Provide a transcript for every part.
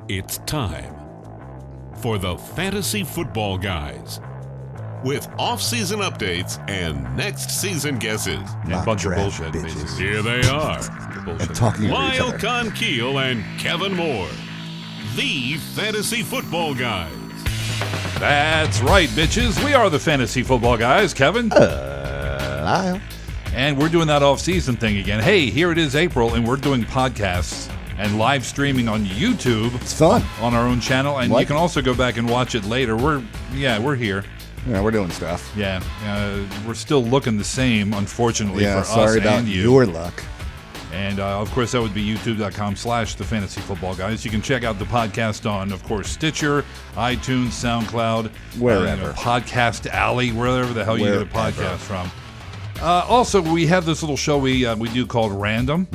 It's time for the Fantasy Football Guys with off-season updates and next season guesses. And a bunch of bullshit, bitches. basically. Here they are, And talking over each Lyle other. Conkeel and Kevin Moore, the Fantasy Football Guys. That's right, bitches. We are the Fantasy Football Guys, Kevin. Lyle. And we're doing that off-season thing again. Hey, here it is April, and we're doing podcasts and live streaming on YouTube. It's fun. On our own channel, and you can also go back and watch it later. We're here. Yeah, we're doing stuff. Yeah, we're still looking the same, unfortunately, Yeah, for sorry us about and you. your luck. And, of course, that would be youtube.com/thefantasyfootballguys. You can check out the podcast on, of course, Stitcher, iTunes, SoundCloud, Wherever. Podcast Alley, wherever the hell you get a Wherever. podcast from. Also, we have this little show we do called Random.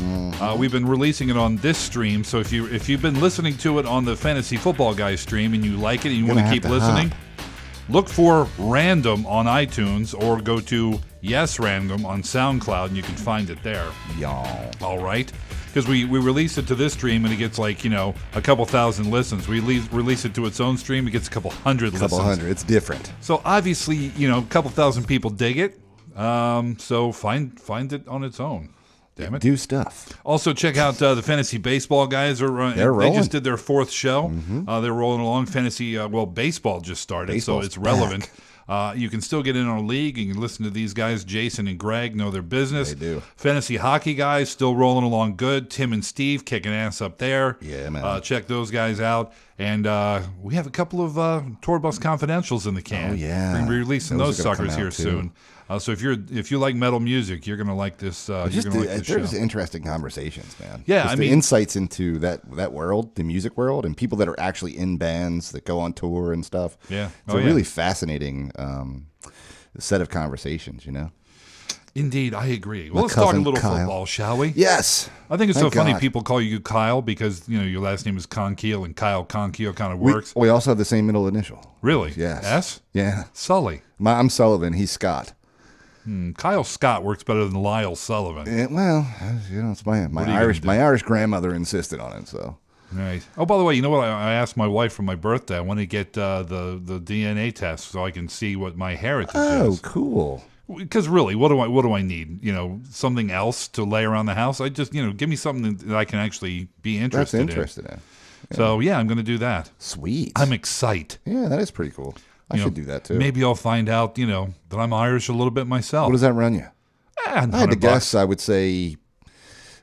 We've been releasing it on this stream, so if you've been listening to it on the Fantasy Football Guys stream and you like it and you want to Gonna keep have to listening, hop. look for Random on iTunes or go to Yes Random on SoundCloud and you can find it there. Y'all. All right? Because we release it to this stream and it gets a couple thousand listens. We release it to its own stream, it gets a couple hundred listens. Couple hundred. It's different. So obviously, a couple thousand people dig it. So find it on its own. Damn it. Do stuff. Also, check out the Fantasy Baseball Guys. They're They rolling. just did their fourth show. They're rolling along. Fantasy, baseball just started, Baseball's so it's relevant. You can still get in our league. You can listen to these guys. Jason and Greg know their business. They do. Fantasy Hockey Guys still rolling along good. Tim and Steve kicking ass up there. Yeah, man. Check those guys out. And we have a couple of Tour Bus Confidentials in the can. Oh, yeah. We're gonna be releasing Those those are gonna suckers come here out, too. soon. So if you like metal music, you're gonna like this. You're Just gonna like this they're just show. interesting conversations, man. Yeah, Just I the mean- insights into that world, the music world, and people that are actually in bands that go on tour and stuff. Yeah. It's Oh, a yeah. really fascinating set of conversations, Indeed, I agree. Well, My let's talk a cousin little Kyle. football, shall we? Yes. I think it's Thank so funny God. people call you Kyle because your last name is Conkeel and Kyle Conkeel kind of works. We also have the same middle initial. Really? Yes. S? Yeah. Sully. I'm Sullivan. He's Scott. Kyle Scott works better than Lyle Sullivan. Well, it's my are you Irish gonna do? my Irish grandmother insisted on it. So Right. Oh, by the way, you know what? I asked my wife for my birthday. I want to get the DNA test so I can see what my heritage is. cool. Because really, what do I need? Something else to lay around the house? I just give me something that I can actually be That's interested interesting. in. So yeah, I'm going to do that. Sweet. I'm excited. Yeah, that is pretty cool. I should do that too. Maybe I'll find out, that I'm Irish a little bit myself. What does that run you? I had to guess. I would say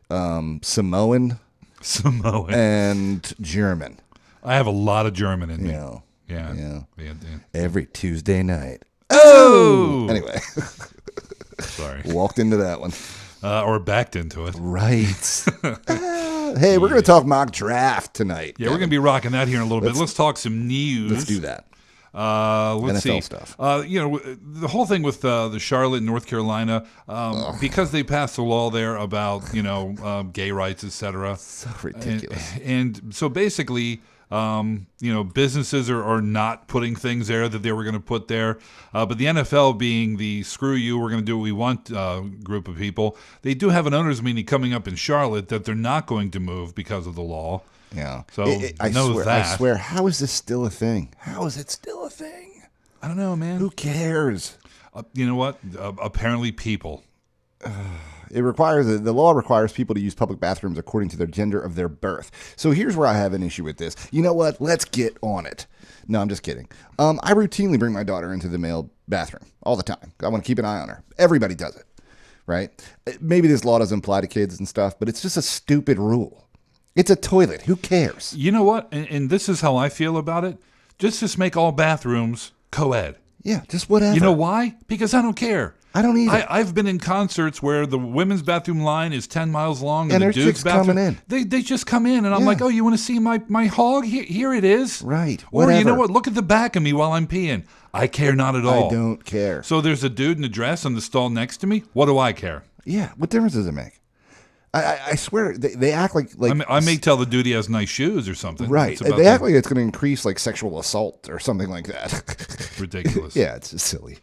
Samoan Samoan. and German. I have a lot of German in me. Yeah. Yeah. Every Tuesday night. Oh! Anyway, Sorry. walked into that one. Or backed into it. Right. Hey, we're going to talk mock draft tonight. Yeah, we're going to be rocking that here in a little bit. Let's talk some news. Let's do that. Let's NFL see. stuff. The whole thing with the Charlotte, North Carolina, because they passed a law there about gay rights, etc. So ridiculous. And so basically, businesses are not putting things there that they were going to put there. But the NFL, being the screw you, we're going to do what we want group of people, they do have an owners meeting coming up in Charlotte that they're not going to move because of the law. Yeah. So I know that. I swear, how is this still a thing? How is it still a thing? I don't know, man. Who cares? You know what? Apparently people. It requires the law requires people to use public bathrooms according to their gender of their birth. So here's where I have an issue with this. You know what? Let's get on it. No, I'm just kidding. I routinely bring my daughter into the male bathroom all the time. I want to keep an eye on her. Everybody does it, right? Maybe this law doesn't apply to kids and stuff, but it's just a stupid rule. It's a toilet. Who cares? You know what? And this is how I feel about it. Just make all bathrooms co-ed. Yeah, just whatever. You know why? Because I don't care. I don't either. I've been in concerts where the women's bathroom line is 10 miles long And the there's dude's chicks bathroom. coming in. They just come in, and I'm Yeah. like, oh, you want to see my hog? Here it is. Right. Or you know whatever. what? Look at the back of me while I'm peeing. I care not at all. I don't care. So there's a dude in a dress in the stall next to me. What do I care? Yeah, what difference does it make? I swear they act like I may tell the dude he has nice shoes or something. right. It's about They act like it's going to increase like sexual assault or something like that. ridiculous. Yeah, it's just silly.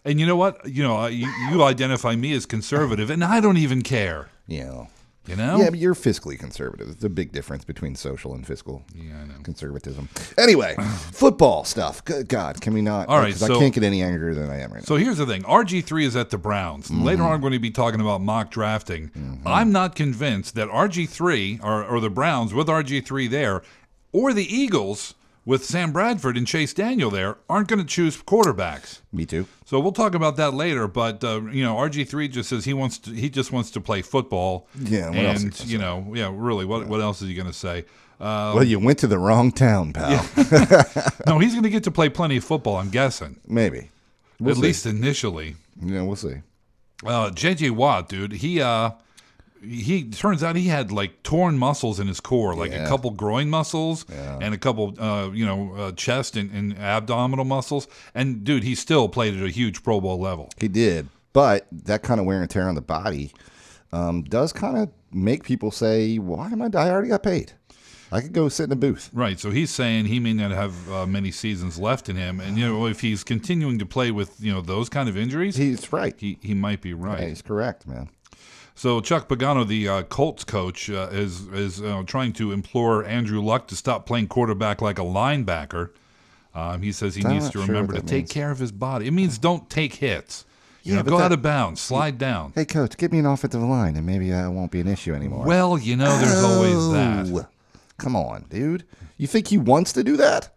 And you know what? You identify me as conservative, and I don't even care. You know, You know? Yeah, but you're fiscally conservative. There's a big difference between social and fiscal I know. conservatism. Anyway, football stuff. Good God, can we not? All right, Because I can't get any angrier than I am right now. So here's the thing. RG3 is at the Browns. Later on, I'm going to be talking about mock drafting. I'm not convinced that RG3 or the Browns with RG3 there or the Eagles with Sam Bradford and Chase Daniel there aren't going to choose quarterbacks. Me too. So we'll talk about that later. But RG3 just says he just wants to play football. Yeah. What else? Is he gonna say? Really. What else is he going to say? Well, you went to the wrong town, pal. No, he's going to get to play plenty of football. I'm guessing. Maybe. At least initially. Yeah, we'll see. J.J. Watt, dude, he turns out he had like torn muscles in his core, like a couple groin muscles and a couple, chest and abdominal muscles. And dude, he still played at a huge Pro Bowl level. He did, but that kind of wear and tear on the body does kind of make people say, "Why am I? I already got paid. I could go sit in a booth." Right. So he's saying he may not have many seasons left in him, and if he's continuing to play with those kind of injuries, he's right. He might be right. Yeah, he's correct, man. So Chuck Pagano, the Colts coach, is trying to implore Andrew Luck to stop playing quarterback like a linebacker. He says he needs to remember to take care of his body. It means don't take hits. Go out of bounds, slide down. Hey, coach, get me an offensive line, and maybe it won't be an issue anymore. Well, there's always that. Come on, dude. You think he wants to do that?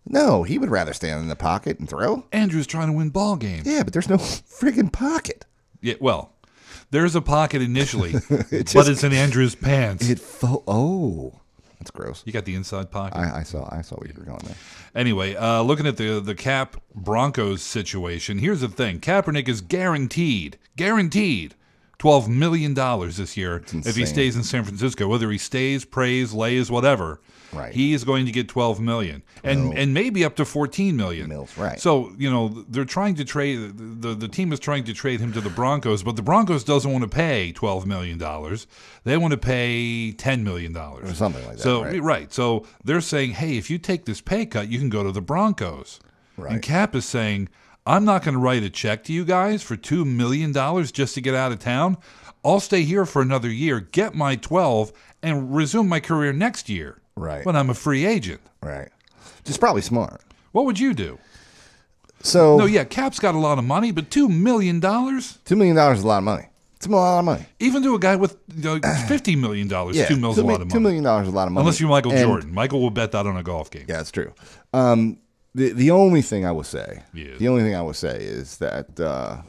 No, he would rather stand in the pocket and throw. Andrew's trying to win ball games. Yeah, but there's no friggin' pocket. Yeah, well, there's a pocket initially, but it's in Andrew's pants. That's gross. You got the inside pocket. I saw what you were going there. Anyway, looking at the Cap Broncos situation, here's the thing. Kaepernick is guaranteed $12 million this year if he stays in San Francisco. Whether he stays, prays, lays, whatever, right? He is going to get $12 million and maybe up to $14 million. Right. So they're trying to trade. The team is trying to trade him to the Broncos, but the Broncos doesn't want to pay $12 million. They want to pay $10 million or something like that. So right. So they're saying, hey, if you take this pay cut, you can go to the Broncos. Right. And Cap is saying, I'm not going to write a check to you guys for $2 million just to get out of town. I'll stay here for another year, get my 12, and resume my career next year. Right. When I'm a free agent. Right. Which is probably smart. What would you do? So. No, yeah, Cap's got a lot of money, but $2 million? $2 million is a lot of money. It's a lot of money. Even to a guy with $50 million, $2 million is a lot of money. $2 million is a lot of money. Unless you're Michael Jordan. Michael will bet that on a golf game. Yeah, that's true. The only thing I will say, is that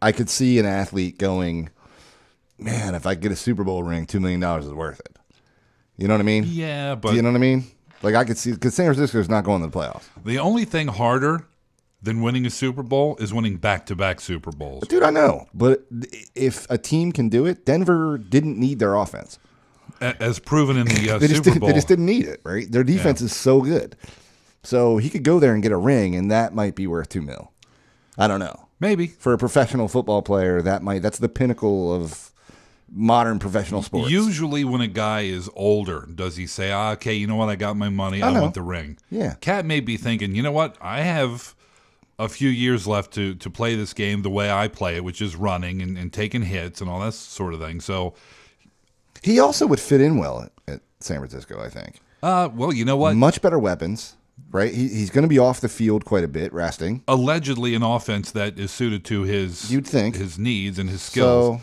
I could see an athlete going, man, if I get a Super Bowl ring, $2 million is worth it. You know what I mean? Yeah, but you know what I mean? Like I could see, because San Francisco's not going to the playoffs. The only thing harder than winning a Super Bowl is winning back-to-back Super Bowls. Dude, I know, but if a team can do it, Denver didn't need their offense, as proven in the Super Bowl. They just didn't need it, right? Their defense is so good. So he could go there and get a ring, and that might be worth $2 million. I don't know. Maybe for a professional football player, that's the pinnacle of modern professional sports. Usually, when a guy is older, does he say, "Okay, you know what? I got my money. I want the ring." Yeah. Cat may be thinking, "You know what? I have a few years left to play this game the way I play it, which is running and taking hits and all that sort of thing." So he also would fit in well at San Francisco, I think. Well, you know what? Much better weapons. Right, he's going to be off the field quite a bit, resting. Allegedly, an offense that is suited to his needs and his skills.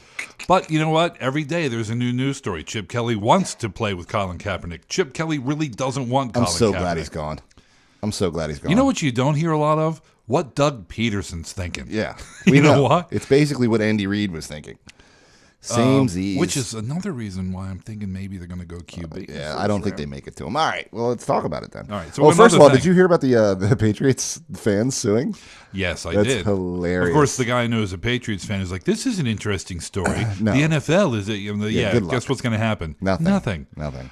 But you know what? Every day there's a new news story. Chip Kelly wants to play with Colin Kaepernick. Chip Kelly really doesn't want Colin Kaepernick. I'm so glad he's gone. You know what you don't hear a lot of? What Doug Peterson's thinking. Yeah, you know what? It's basically what Andy Reid was thinking. Samesies. Which is another reason why I'm thinking maybe they're going to go QB. Yeah, I don't think they make it to him. All right, well, let's talk about it then. All right. So first of all, did you hear about the Patriots fans suing? Yes, I did. That's hilarious. Of course, the guy I know is a Patriots fan is like, this is an interesting story. No. The NFL is it? Guess what's going to happen? Nothing.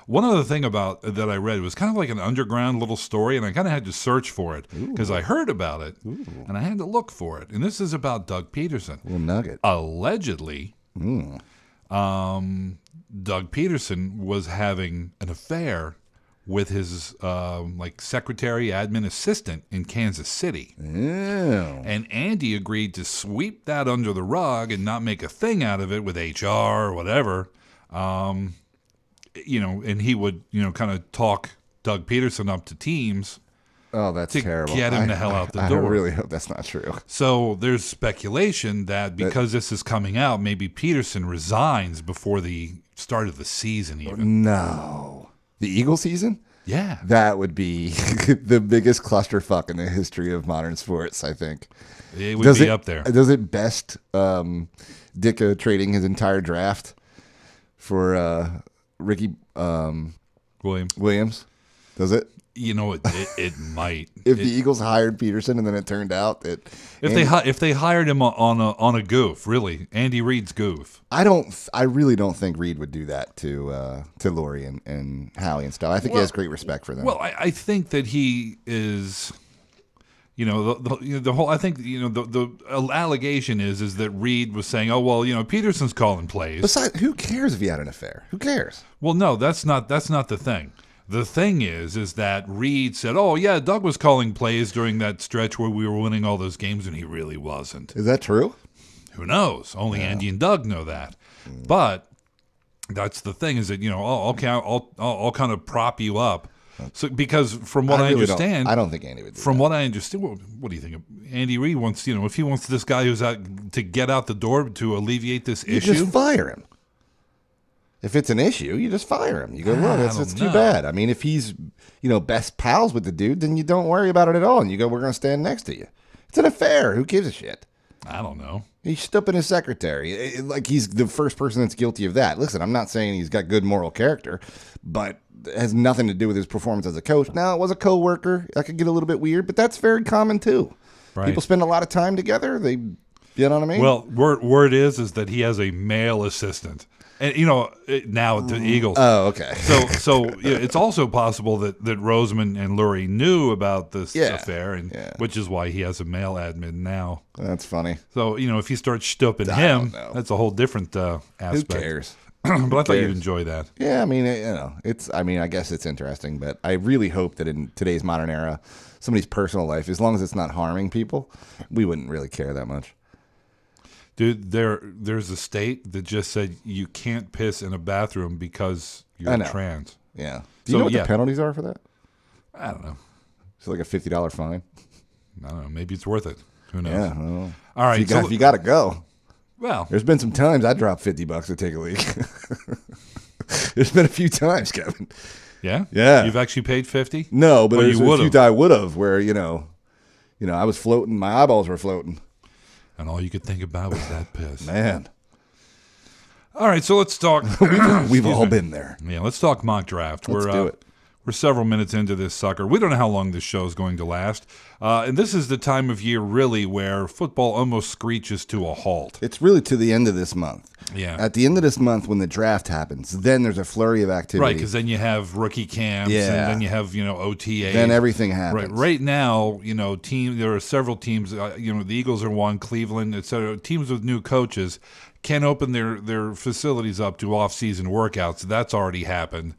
One other thing about that I read was kind of like an underground little story, and I kind of had to search for it because I heard about it, and I had to look for it. And this is about Doug Peterson. Little nugget. Allegedly, Doug Peterson was having an affair with his secretary, admin assistant in Kansas City. Ew. And Andy agreed to sweep that under the rug and not make a thing out of it with HR or whatever. And he would, kind of talk Doug Peterson up to teams. Oh, that's to terrible. Get him the hell out the door. I really hope that's not true. So there's speculation that because this is coming out, maybe Peterson resigns before the start of the season even. No. The Eagle season? Yeah. That would be the biggest clusterfuck in the history of modern sports, I think. It would be up there. Does it best Dicka trading his entire draft for Ricky Williams? Does it? It might. If the Eagles hired Peterson and then it turned out that if they hired him on a goof, really, Andy Reid's goof. I really don't think Reid would do that to Laurie and Howie and stuff. I think he has great respect for them. Well, I think that he is. The whole. I think the allegation is that Reid was saying, oh well, Peterson's calling plays. Besides, who cares if he had an affair? Who cares? Well, no, that's not the thing. The thing is that Reid said, oh, yeah, Doug was calling plays during that stretch where we were winning all those games, and he really wasn't. Is that true? Who knows? Only Andy and Doug know that. But that's the thing is that, I'll kind of prop you up. So because from what I understand. I don't think Andy would do From that. what I understand, what do you think? Andy Reid wants, if he wants this guy who's out to get out the door to alleviate this issue. You just fire him. If it's an issue, you just fire him. You go, look, it's too bad. I mean, if he's, best pals with the dude, then you don't worry about it at all. And you go, we're going to stand next to you. It's an affair. Who gives a shit? I don't know. He's stooping his secretary. Like he's the first person that's guilty of that. Listen, I'm not saying he's got good moral character, but it has nothing to do with his performance as a coach. Now, it was a coworker. That could get a little bit weird, but that's very common too. Right. People spend a lot of time together. You know what I mean? Well, word is that he has a male assistant. And now the Eagles. Oh, okay. So it's also possible that Roseman and Lurie knew about this affair, which is why he has a male admin now. That's funny. So if you start stooping him, that's a whole different aspect. Who cares? But I thought you'd enjoy that. Yeah, I mean, it's. I mean, I guess it's interesting, but I really hope that in today's modern era, somebody's personal life, as long as it's not harming people, we wouldn't really care that much. Dude, there's a state that just said you can't piss in a bathroom because you're trans. Yeah. Do you know what the penalties are for that? I don't know. It's like a $50 fine. I don't know. Maybe it's worth it. Who knows? Yeah. I don't know. All right. If you got to go. Well. There's been some times I dropped $50 to take a leak. There's been a few times, Kevin. Yeah? Yeah. You've actually paid $50? No, but there's a few I would have where, I was floating. My eyeballs were floating. And all you could think about was that piss. Man. All right, so let's talk. We've all been there. Yeah, let's talk mock draft. Let's do it. We're several minutes into this sucker. We don't know how long this show is going to last. And this is the time of year, really, where football almost screeches to a halt. It's really to the end of this month. Yeah. At the end of this month, when the draft happens, then there's a flurry of activity. Right, because then you have rookie camps, and then you have, OTA. Then everything happens. Right now, there are several teams, the Eagles are one, Cleveland, et cetera, teams with new coaches can open their facilities up to off-season workouts. That's already happened.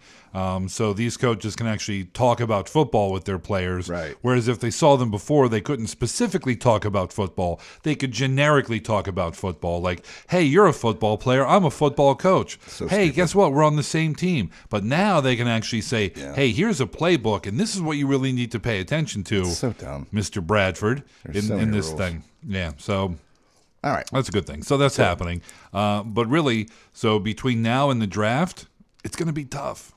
So these coaches can actually talk about football with their players. Right. Whereas if they saw them before, they couldn't specifically talk about football. They could generically talk about football. Like, hey, you're a football player. I'm a football coach. So hey, stupid. guess what? We're on the same team. But now they can actually say, hey, here's a playbook, and this is what you really need to pay attention to, so dumb. Mr. Bradford, in this rules. thing. Yeah, so... All right. That's a good thing. So that's happening. But really, so between now and the draft, it's going to be tough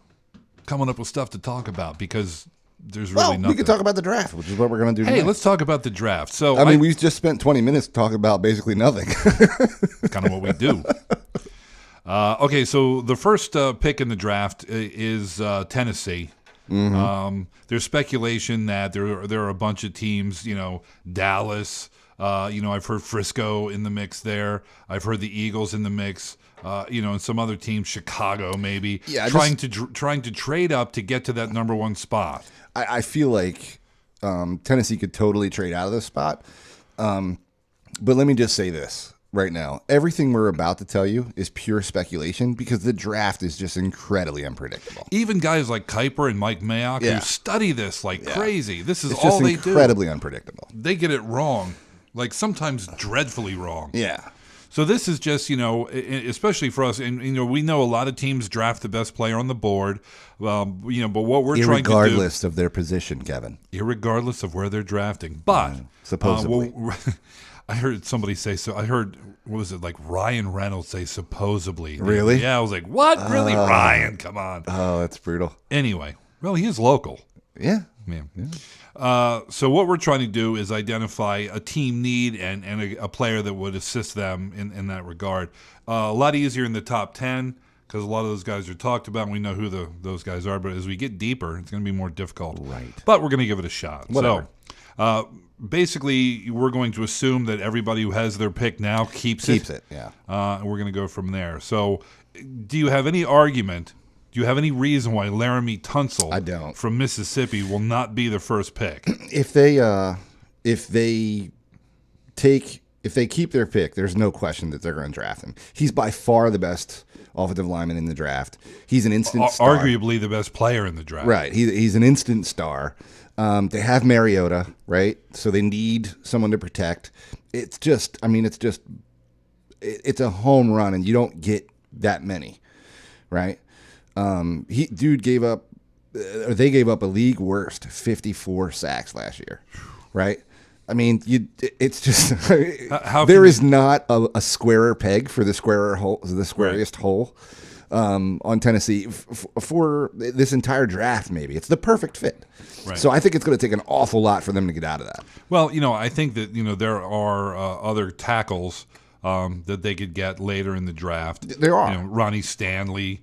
coming up with stuff to talk about because there's really nothing. We could talk about the draft, which is what we're going to do Hey, next. let's talk about the draft. So I mean, we just spent 20 minutes talking about basically nothing. kind of what we do. Okay, so the first pick in the draft is Tennessee. Mm-hmm. There's speculation that there are a bunch of teams, Dallas. I've heard Frisco in the mix there. I've heard the Eagles in the mix. And some other teams, Chicago maybe, trying to trade up to get to that number one spot. I feel like Tennessee could totally trade out of this spot. But let me just say this. right now. Everything we're about to tell you is pure speculation because the draft is just incredibly unpredictable. Even guys like Kuiper and Mike Mayock who study this like crazy. This is all they do. It's incredibly unpredictable. They get it wrong, like sometimes dreadfully wrong. Yeah. So this is just, especially for us, and we know a lot of teams draft the best player on the board, but what we're trying to do, irregardless of their position, Kevin, irregardless of where they're drafting, but supposedly, I heard somebody say so. I heard what was it like Ryan Reynolds say supposedly? Really? Yeah, I was like, what? Really, Ryan? Come on. Oh, that's brutal. Anyway, well, he is local. Yeah. So what we're trying to do is identify a team need and a player that would assist them in that regard. A lot easier in the top 10 because a lot of those guys are talked about and we know who those guys are. But as we get deeper, it's going to be more difficult. Right. But we're going to give it a shot. Whatever. So basically, we're going to assume that everybody who has their pick now keeps it. Yeah. And we're going to go from there. So do you have any argument? Do you have any reason why Laramie Tunsil from Mississippi will not be the first pick? If they keep their pick, there's no question that they're going to draft him. He's by far the best offensive lineman in the draft. He's an instant star. Arguably the best player in the draft. Right. He's an instant star. They have Mariota, right? So they need someone to protect. It's a home run, and you don't get that many, right? They gave up a league worst 54 sacks last year, right? I mean, it's just there is not a squarer peg for the squarest hole on Tennessee for this entire draft. Maybe it's the perfect fit. Right. So I think it's going to take an awful lot for them to get out of that. Well, I think that there are other tackles that they could get later in the draft. There are. Ronnie Stanley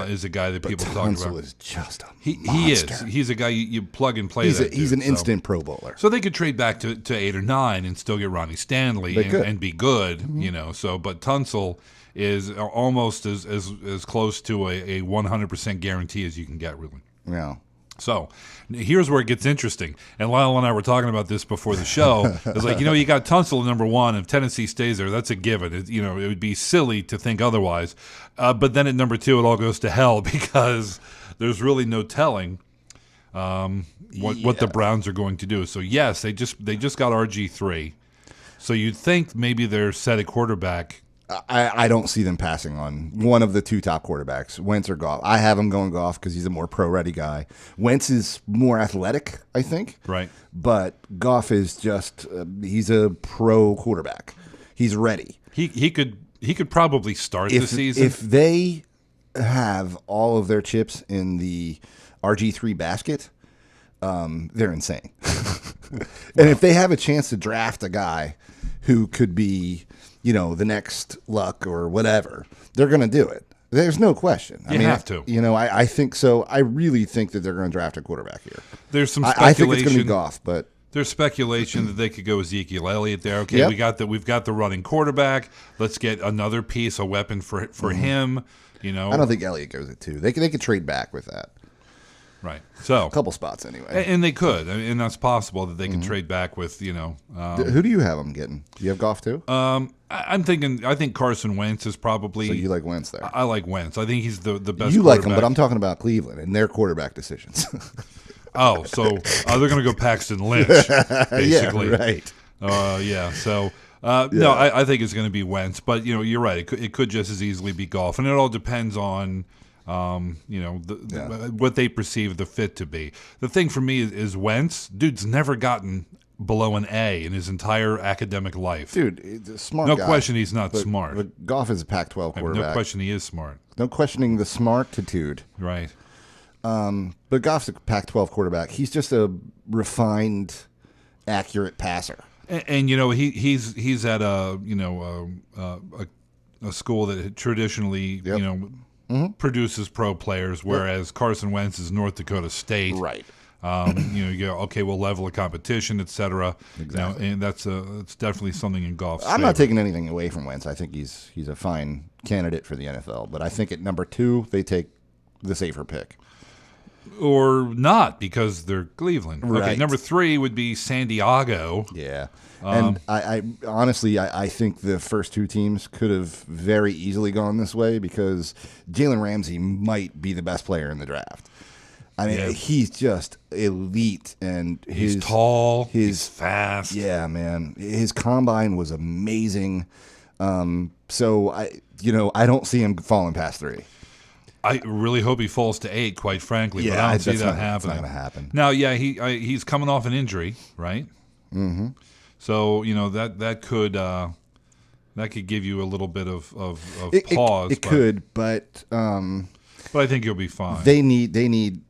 is a guy that people talk about. Tunsil is just a He is. He's a guy you plug and play. He's an instant Pro Bowler. So they could trade back to 8 or 9 and still get Ronnie Stanley and be good. Mm-hmm. But Tunsil is almost as close to a 100% guarantee as you can get, really. Yeah. So here's where it gets interesting. And Lyle and I were talking about this before the show. It's like, you got Tunsil at number 1. If Tennessee stays there, that's a given. It would be silly to think otherwise. But then at number 2, it all goes to hell because there's really no telling what the Browns are going to do. So, yes, they just got RG3. So you'd think maybe they're set at quarterback. I don't see them passing on one of the 2 top quarterbacks, Wentz or Goff. I have him going Goff because he's a more pro-ready guy. Wentz is more athletic, I think. Right. But Goff is just he's a pro quarterback. He's ready. He could probably start the season. If they have all of their chips in the RG3 basket, they're insane. And if they have a chance to draft a guy who could be the next Luck or whatever, they're going to do it. There's no question. You have to. I think so. I really think that they're going to draft a quarterback here. There's some speculation. I think it's going to be Goff, but there's speculation that they could go Ezekiel Elliott there. Okay, we've got the running quarterback. Let's get another piece, a weapon for him. I don't think Elliott goes at 2. They could trade back with that. Right. So a couple spots anyway. And they could. And that's possible that they can trade back with, who do you have them getting? Do you have Goff too? I think Carson Wentz is probably. So you like Wentz there? I like Wentz. I think he's the best. You like him, but I'm talking about Cleveland and their quarterback decisions. So they're going to go Paxton Lynch, basically. Yeah, right. So no, I think it's going to be Wentz, but you're right. It could just as easily be Goff, and it all depends on what they perceive the fit to be. The thing for me is Wentz. Dude's never gotten below an A in his entire academic life. Dude, he's a smart guy. No question he's not smart. But Goff is a Pac-12 quarterback. No question he is smart. No questioning the smartitude. Right. But Goff's a Pac-12 quarterback. He's just a refined, accurate passer. And he's at a school that traditionally produces pro players, whereas Carson Wentz is North Dakota State. Right. You go, okay, we'll level of competition, et cetera. Exactly. And it's definitely something in Goff's I'm not taking anything away from Wentz. I think he's a fine candidate for the NFL. But I think at number 2, they take the safer pick. or not because they're Cleveland. Right. Okay, number 3 would be San Diego. Yeah. And I honestly, I think the first 2 teams could have very easily gone this way because Jalen Ramsey might be the best player in the draft. I mean, he's just elite, and he's tall, he's fast. Yeah, man, his combine was amazing. So I don't see him falling past 3. I really hope he falls to 8, quite frankly, but I don't see that happening. It's not going to happen. Now, he's coming off an injury, right? Mm-hmm. So that could give you a little bit of pause. It could, but I think you'll be fine. They need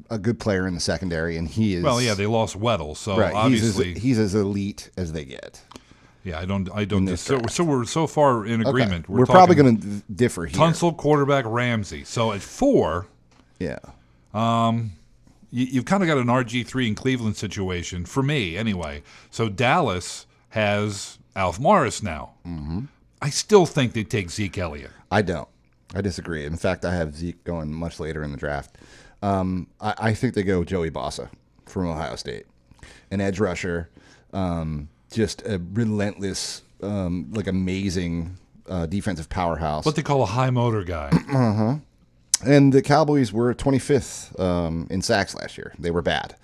a good player in the secondary, and he is. Well, yeah, they lost Weddle, so right, obviously he's as elite as they get. Yeah, I don't. So we're so far in agreement. Okay. We're probably going to differ here. Tunsil, quarterback, Ramsey. So at 4, yeah. You've kind of got an RG3 in Cleveland situation, for me anyway. So Dallas has Alf Morris now. Mm-hmm. I still think they take Zeke Elliott. I don't. I disagree. In fact, I have Zeke going much later in the draft. I think they go Joey Bosa from Ohio State. An edge rusher, just a relentless, amazing defensive powerhouse. What they call a high motor guy. Uh-huh. And the Cowboys were 25th in sacks last year. They were bad.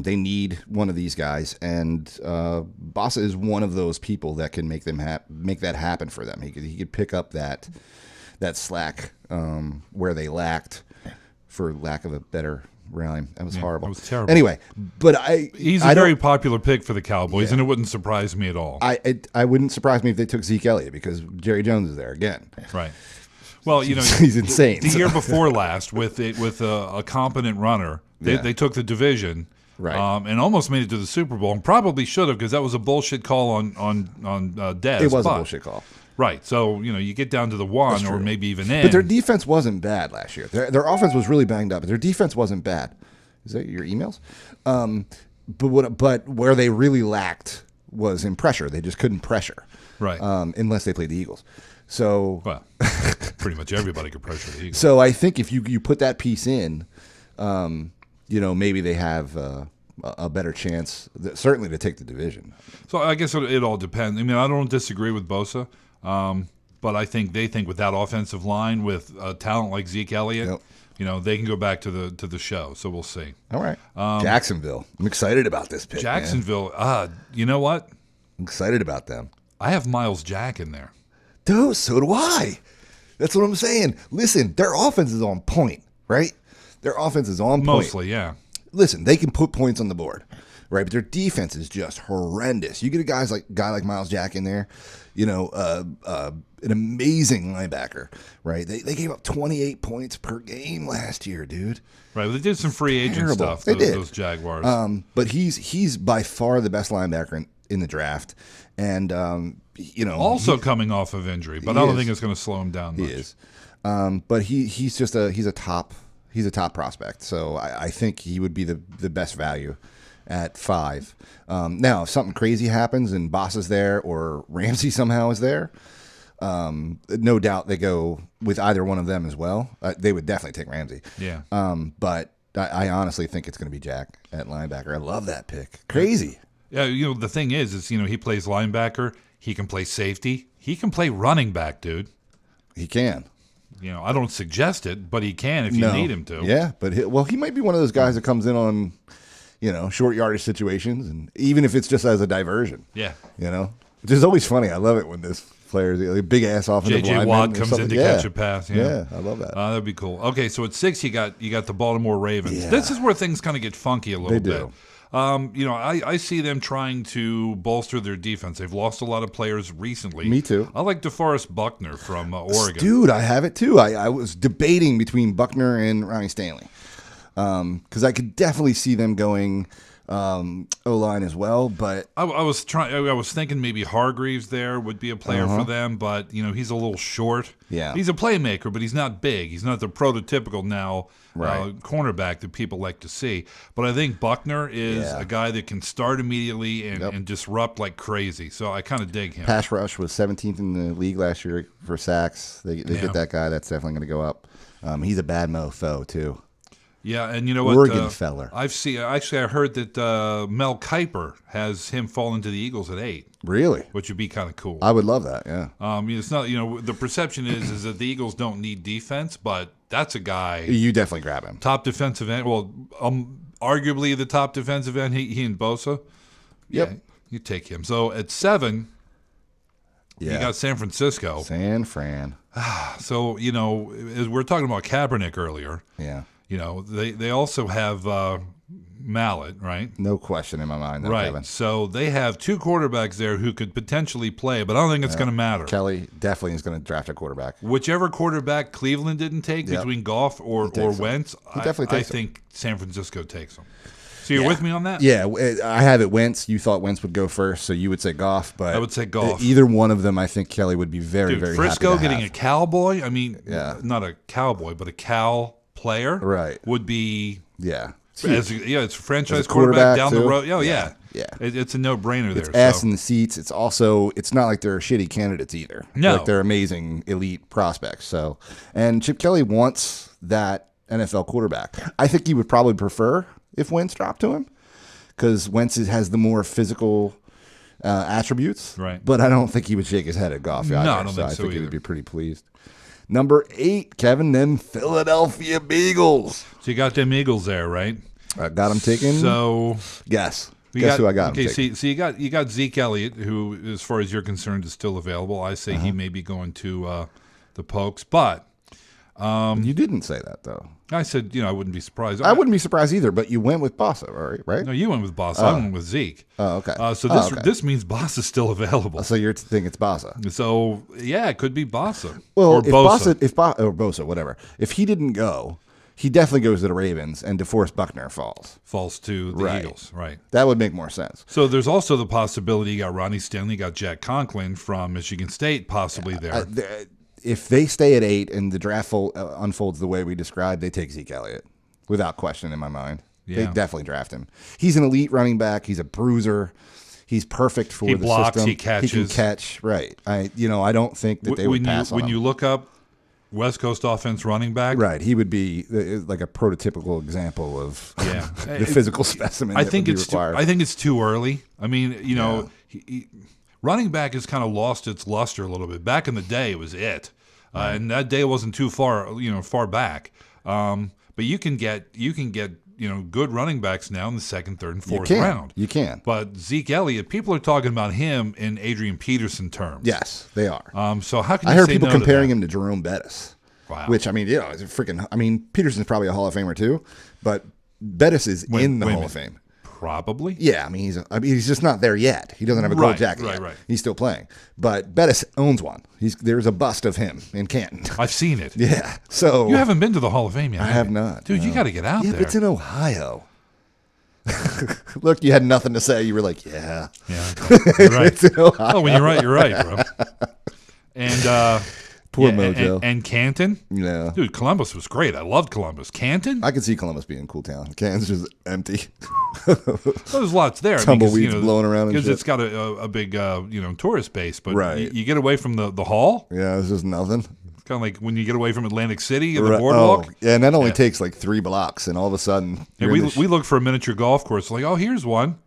They need one of these guys, and Bosa is one of those people that can make that happen for them. He could pick up that slack where they lacked, for lack of a better rhyme. That was horrible. It was terrible. Anyway, but he's a very popular pick for the Cowboys, and it wouldn't surprise me at all. I wouldn't surprise me if they took Zeke Elliott because Jerry Jones is there again. Right. Well, he's insane. The year before last, with a competent runner, they took the division, right, and almost made it to the Super Bowl, and probably should have because that was a bullshit call on Dez. It was a bullshit call, right? So you get down to the 1 or maybe even in. But their defense wasn't bad last year. Their offense was really banged up, but their defense wasn't bad. Is that your emails? But where they really lacked was in pressure. They just couldn't pressure, right? Unless they played the Eagles. So, well, pretty much everybody could pressure the Eagles. So I think if you put that piece in, maybe they have a better chance, certainly to take the division. So I guess it all depends. I mean, I don't disagree with Bosa, but I think they think with that offensive line, with a talent like Zeke Elliott, they can go back to the show. So we'll see. All right, Jacksonville. I'm excited about this pick. Jacksonville. You know what? I'm excited about them. I have Miles Jack in there. Dude, so do I. That's what I'm saying. Listen, their offense is on point, right? Their offense is on point. Mostly, yeah. Listen, they can put points on the board, right? But their defense is just horrendous. You get a guy like Miles Jack in there, an amazing linebacker, right? They gave up 28 points per game last year, dude. Right, well, they did some free agent stuff, those Jaguars. But he's by far the best linebacker in the draft. And, also coming off of injury, but I don't think it's going to slow him down much. He is. But he's just a top prospect. So I think he would be the best value at 5. Now, if something crazy happens and Boss is there or Ramsey somehow is there, no doubt they go with either one of them as well. They would definitely take Ramsey. Yeah. But I honestly think it's going to be Jack at linebacker. I love that pick. Crazy. Yeah, the thing is he plays linebacker. He can play safety. He can play running back, dude. He can. I don't suggest it, but he can if you need him to. Yeah, but he might be one of those guys that comes in on, short yardage situations, and even if it's just as a diversion. Yeah. Which is always funny. I love it when this players, big ass offensive lineman. J.J. Watt comes in to catch a pass. Yeah, I love that. That'd be cool. Okay, so at 6 you got the Baltimore Ravens. Yeah. This is where things kind of get funky a little bit. They do. I see them trying to bolster their defense. They've lost a lot of players recently. Me too. I like DeForest Buckner from Oregon. Dude, I have it too. I was debating between Buckner and Ronnie Stanley because I could definitely see them going O-line as well. But I was thinking maybe Hargreaves there would be a player for them, but he's a little short. Yeah, he's a playmaker, but he's not big. He's not the prototypical cornerback that people like to see. But I think Buckner is a guy that can start immediately and disrupt like crazy. So I kind of dig him. Pass rush was 17th in the league last year for sacks. They get that guy. That's definitely going to go up. He's a bad mofo too. Yeah, and you know what? Oregon feller. I heard that Mel Kiper has him fall into the Eagles at 8. Really? Which would be kind of cool. I would love that, yeah. It's not, the perception is that the Eagles don't need defense, but that's a guy. You definitely grab him. Top defensive end. Well, arguably the top defensive end, he and Bosa. Yep. Yeah, you take him. So at 7, you got San Francisco. San Fran. So, as we were talking about Kaepernick earlier. Yeah. They also have Mallet, right? No question in my mind, right. Kevin. So they have 2 quarterbacks there who could potentially play, but I don't think it's going to matter. Kelly definitely is going to draft a quarterback. Whichever quarterback Cleveland didn't take between Goff or Wentz, I think San Francisco takes them. So you're with me on that? Yeah, I have it Wentz. You thought Wentz would go first, so you would say Goff. But I would say Goff. Either one of them, I think Kelly would be very, very Frisco happy to getting have. a Cowboy. I mean, not a Cowboy, but a Cal player. Right. Would be it's a franchise quarterback down too. the road. Oh yeah. It's a no-brainer there. It's ass in the seats. It's not like they're shitty candidates either. No, like they're amazing elite prospects. So, and Chip Kelly wants that NFL quarterback. I think he would probably prefer if Wentz dropped to him, because Wentz has the more physical attributes. Right. But I don't think he would shake his head at Goff either. No, I don't think so I think either. he would be pretty pleased. Number 8, Kevin, them Philadelphia Beagles. So you got them Eagles there, right? I got them taken. So guess who I got. Okay, so you got Zeke Elliott, who, as far as you're concerned, is still available. I say he may be going to the Pokes, but you didn't say that though. I said, I wouldn't be surprised. I wouldn't be surprised either, but you went with Bossa, right? No, you went with Bossa. I went with Zeke. Oh, okay. So this means Bossa's still available. So you're thinking it's Bossa. So yeah, it could be Bossa. Well, or if Bosa. or Bosa, whatever. If he didn't go, he definitely goes to the Ravens, and DeForest Buckner falls to the Eagles, right? That would make more sense. So there's also the possibility you got Ronnie Stanley, you got Jack Conklin from Michigan State, possibly there. If they stay at 8 and the draft unfolds the way we described, they take Zeke Elliott. Without question in my mind. Yeah. They definitely draft him. He's an elite running back. He's a bruiser. He's perfect for the blocks, system. he catches. He can catch. Right. I don't think that they would pass on him. When you look up West Coast offense running back. Right. He would be like a prototypical example of the physical specimen I think it's required. I think it's too early. I mean, running back has kind of lost its luster a little bit. Back in the day, it was it. And that day wasn't too far back. But you can get good running backs now in the 2nd, 3rd, and 4th round. You can. But Zeke Elliott, people are talking about him in Adrian Peterson terms. Yes, they are. So how can I you heard say people no to comparing that? him to Jerome Bettis. Wow. Which is a freaking. Peterson's probably a Hall of Famer too, but Bettis is in the Hall of Fame. Probably. Yeah, he's just not there yet. He doesn't have a gold jacket yet. Right. He's still playing. But Bettis owns one. There's a bust of him in Canton. I've seen it. Yeah. So you haven't been to the Hall of Fame yet. I have not. Dude, no. you got to get out there. Yeah, it's in Ohio. Look, you had nothing to say. You were like, yeah. Yeah. You're right. It's in Ohio. Oh, when you're right, bro. And poor Mojo. And Canton. Yeah. Dude, Columbus was great. I loved Columbus. Canton? I could see Columbus being a cool town. Canton's just empty. There's lots there. Tumbleweeds blowing around and because shit. it's got a big tourist base. But right. you get away from the hall. Yeah, it's just nothing. It's kind of like when you get away from Atlantic City and the boardwalk. Oh, yeah, and that only takes like 3 blocks, and all of a sudden we looked for a miniature golf course. Like, oh, here's one.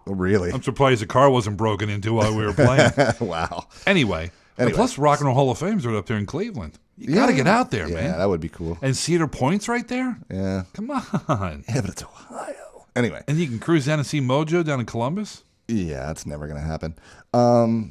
Oh, really? I'm surprised the car wasn't broken into while we were playing. Wow. Anyway. Plus, Rock and Roll Hall of Fame's right up there in Cleveland. You got to get out there, man. Yeah, that would be cool. And Cedar Point's right there? Yeah. Come on. Yeah, but it's Ohio. Anyway. And you can cruise down and see Mojo down in Columbus? Yeah, that's never going to happen.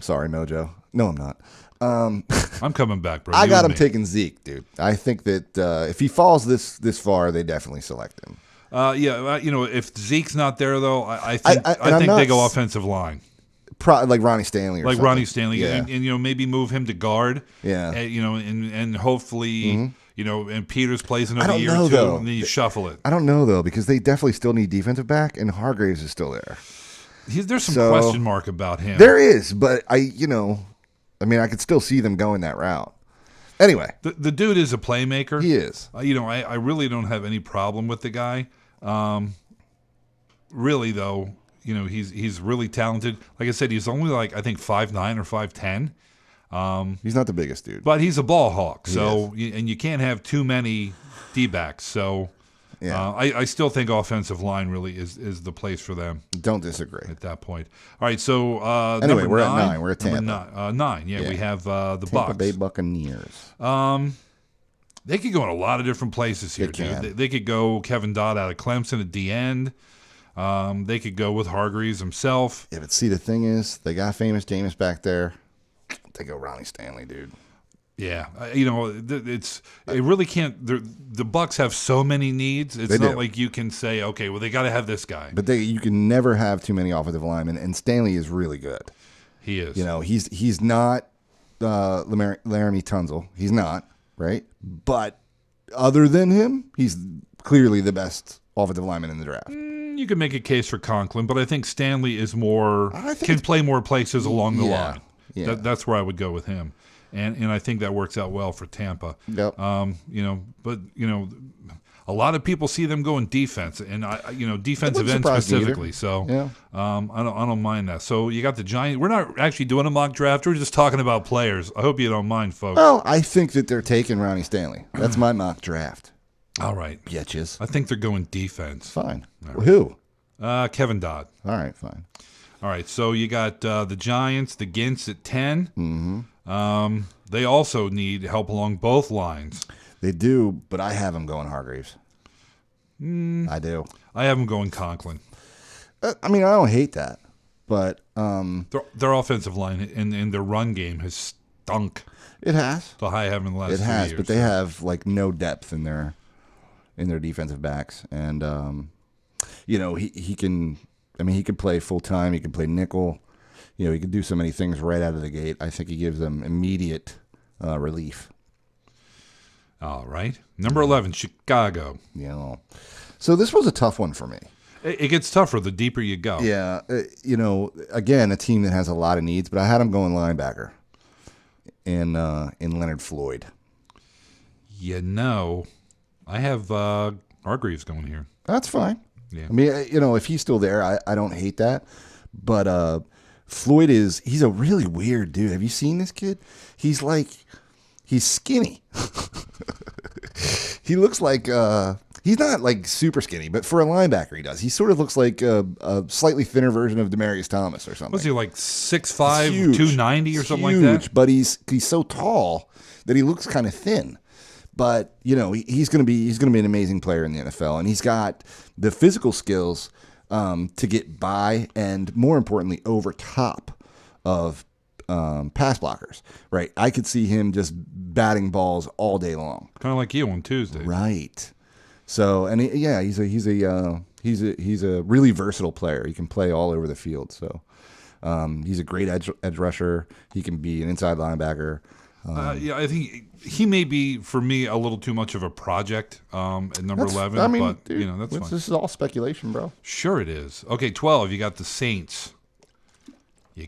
Sorry, Mojo. No, I'm not. I'm coming back, bro. I got him taking Zeke, dude. I think that if he falls this far, they definitely select him. If Zeke's not there, though, I think they go offensive line. Like Ronnie Stanley or something. Ronnie Stanley. Yeah. And maybe move him to guard. Yeah. And hopefully, and Peters plays another year know, or two, though. and then you shuffle it. I don't know, though, because they definitely still need defensive back, and Hargraves is still there. There's some question mark about him. There is, but I could still see them going that route. Anyway. The dude is a playmaker. He is. I really don't have any problem with the guy. Really, though, he's really talented. Like I said, he's only I think 5'9" or 5'10". He's not the biggest dude. But he's a ball hawk. So and you can't have too many D-backs. So Yeah. I still think offensive line really is the place for them. Don't disagree. At that point. All right, so Anyway, number we're nine, at 9. We're at Tampa. Nine. Yeah, we have the Tampa Bucks. Bay Buccaneers. They could go in a lot of different places here, dude. They could go Kevin Dodd out of Clemson at the end. They could go with Hargreaves himself. Yeah, but see, the thing is, they got famous Jameis back there. They go Ronnie Stanley, dude. Yeah, it really can't. The Bucks have so many needs. It's not like you can say, okay, well, they got to have this guy. But you can never have too many offensive linemen, and Stanley is really good. He is. He's not Laramie Tunzel. He's not, right? But other than him, he's clearly the best offensive lineman in the draft. You can make a case for Conklin, but I think Stanley is can play more places along the line. Yeah. That's where I would go with him. And I think that works out well for Tampa. Yep. But a lot of people see them going defense, and defensive end specifically. So yeah. I don't mind that. So you got the Giants. We're not actually doing a mock draft. We're just talking about players. I hope you don't mind, folks. Well, I think that they're taking Ronnie Stanley. That's my mock draft. All right. Bitches. I think they're going defense. Fine. Right. Who? Kevin Dodd. All right, fine. All right. So you got the Giants, the Gints at 10. Mm-hmm. They also need help along both lines. They do, but I have them going Hargreaves. I do. I have them going Conklin. I mean, I don't hate that, but their offensive line and their run game has stunk. It has. The high have in the last 2 years. But they have like no depth in their defensive backs, and he can. I mean, he can play full time. He can play nickel. He can do so many things right out of the gate. I think he gives them immediate relief. All right. Number 11, Chicago. So this was a tough one for me. It gets tougher the deeper you go. Yeah. Again, a team that has a lot of needs, but I had them going linebacker in Leonard Floyd. I have Hargreaves going here. That's fine. Yeah. I mean, if he's still there, I don't hate that. But Floyd he's a really weird dude. Have you seen this kid? He's skinny. He looks like he's not like super skinny, but for a linebacker, he does. He sort of looks like a slightly thinner version of Demaryius Thomas or something. Was he like 6'5", 290 or something like that? But he's so tall that he looks kind of thin. But he's going to be an amazing player in the NFL, and he's got the physical skills to get by, and more importantly, over top of pass blockers. Right, I could see him just batting balls all day long, kind of like you on Tuesday. Right. So, and he's a really versatile player. He can play all over the field. So, he's a great edge rusher. He can be an inside linebacker. I think he may be, for me, a little too much of a project at number 11. I mean, but dude, that's fine. This is all speculation, bro. Sure it is. Okay, 12, you got the Saints. Well, you